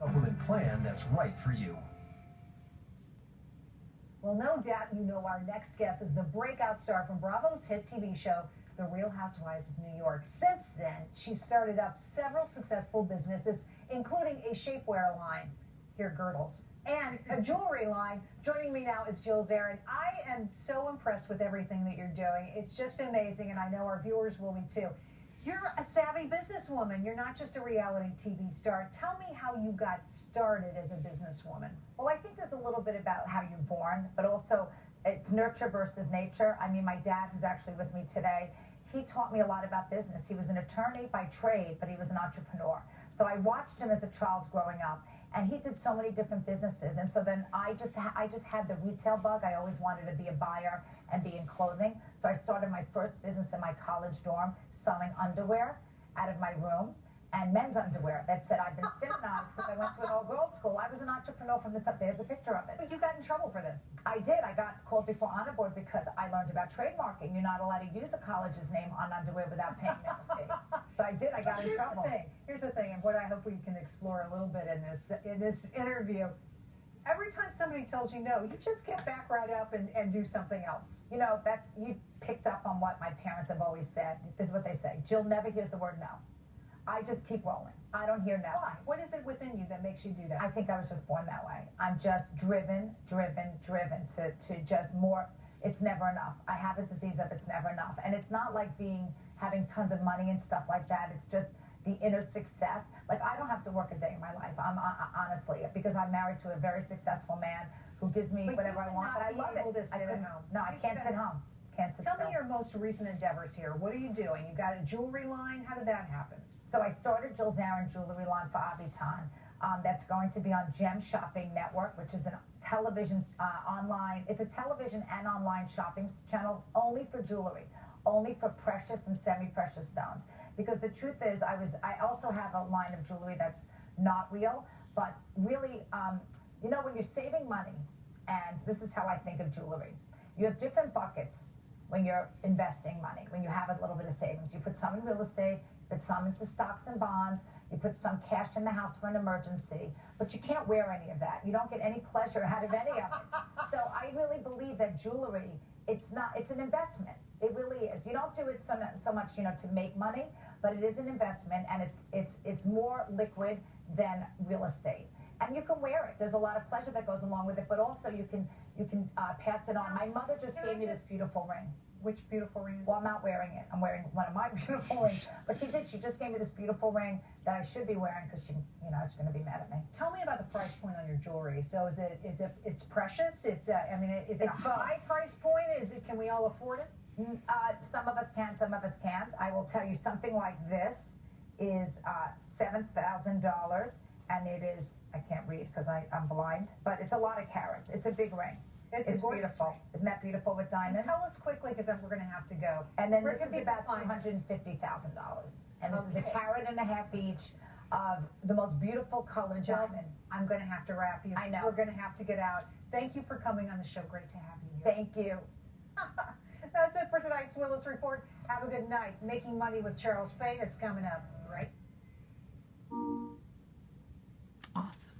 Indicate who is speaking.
Speaker 1: Supplement plan that's right for you.
Speaker 2: Well, no doubt you know our next guest is the breakout star from Bravo's hit TV show, The Real Housewives of New York. Since then, she started up several successful businesses, including a shapewear line, here girdles, and a jewelry line. Joining me now is Jill Zarin. I am so impressed with everything that you're doing. It's just amazing, and I know our viewers will be too. You're a savvy businesswoman. You're not just a reality TV star. Tell me how you got started as a businesswoman.
Speaker 3: Well, I think there's a little bit about how you're born, but also it's nurture versus nature. I mean, my dad, who's actually with me today, he taught me a lot about business. He was an attorney by trade, but he was an entrepreneur. So I watched him as a child growing up, and he did so many different businesses. And so then I just had the retail bug. I always wanted to be a buyer and be in clothing. So I started my first business in my college dorm, selling underwear out of my room, and men's underwear that said I've been Simonized because I went to an all-girls school. I was an entrepreneur from the top. There's a picture of it.
Speaker 2: But you got in trouble for this.
Speaker 3: I did. I got called before honor board because I learned about trademarking. You're not allowed to use a college's name on underwear without paying a fee. So I did. I got in trouble.
Speaker 2: Here's the thing, and what I hope we can explore a little bit in this interview. Every time somebody tells you no, you just get back right up and do something else.
Speaker 3: You know, you picked up on what my parents have always said. This is what they say. Jill never hears the word no. I just keep rolling. I don't hear no.
Speaker 2: Why? What is it within you that makes you do that?
Speaker 3: I think I was just born that way. I'm just driven to just more. It's never enough. I have a disease of it's never enough. And it's not like having tons of money and stuff like that. It's just the inner success. Like, I don't have to work a day in my life. I'm honestly, because I'm married to a very successful man who gives me whatever I want, but I love it.
Speaker 2: To sit at home.
Speaker 3: No, I can't sit home. Can't sit
Speaker 2: Tell
Speaker 3: still.
Speaker 2: me your most recent endeavors here. What are you doing? You got a jewelry line? How did that happen?
Speaker 3: So I started Jill Zarin Jewelry Line for Avitan. That's going to be on Gem Shopping Network, which is a television online. It's a television and online shopping channel only for jewelry, only for precious and semi-precious stones. Because the truth is, I also have a line of jewelry that's not real, but really, you know, when you're saving money, and this is how I think of jewelry, you have different buckets when you're investing money, when you have a little bit of savings. You put some in real estate, put some into stocks and bonds, you put some cash in the house for an emergency, but you can't wear any of that. You don't get any pleasure out of any of it. So I really believe that jewelry, it's an investment. It really is. You don't do it so much, you know, to make money, but it is an investment, and it's more liquid than real estate. And you can wear it. There's a lot of pleasure that goes along with it, but also you can pass it on. My mother just gave me this beautiful ring.
Speaker 2: Which beautiful ring is it?
Speaker 3: Well, I'm not wearing it. I'm wearing one of my beautiful rings. But she did. She just gave me this beautiful ring that I should be wearing because she's going to be mad at me.
Speaker 2: Tell me about the price point on your jewelry. So it's precious? Is it a high price point? Can we all afford it?
Speaker 3: Some of us can, some of us can't. I will tell you, something like this is $7,000, and it is, I can't read because I'm blind, but it's a lot of carats. It's a big ring. It's beautiful.
Speaker 2: Ring.
Speaker 3: Isn't that beautiful with diamonds?
Speaker 2: And tell us quickly, because we're going to have to go.
Speaker 3: And then this is about $250,000. And this is a carat and a half each of the most beautiful colored diamond.
Speaker 2: I'm going to have to wrap you.
Speaker 3: I know.
Speaker 2: We're going to have to get out. Thank you for coming on the show. Great to have you here.
Speaker 3: Thank you.
Speaker 2: That's it for tonight's Willis Report. Have a good night. Making Money with Charles Payne. It's coming up, right?
Speaker 4: Awesome.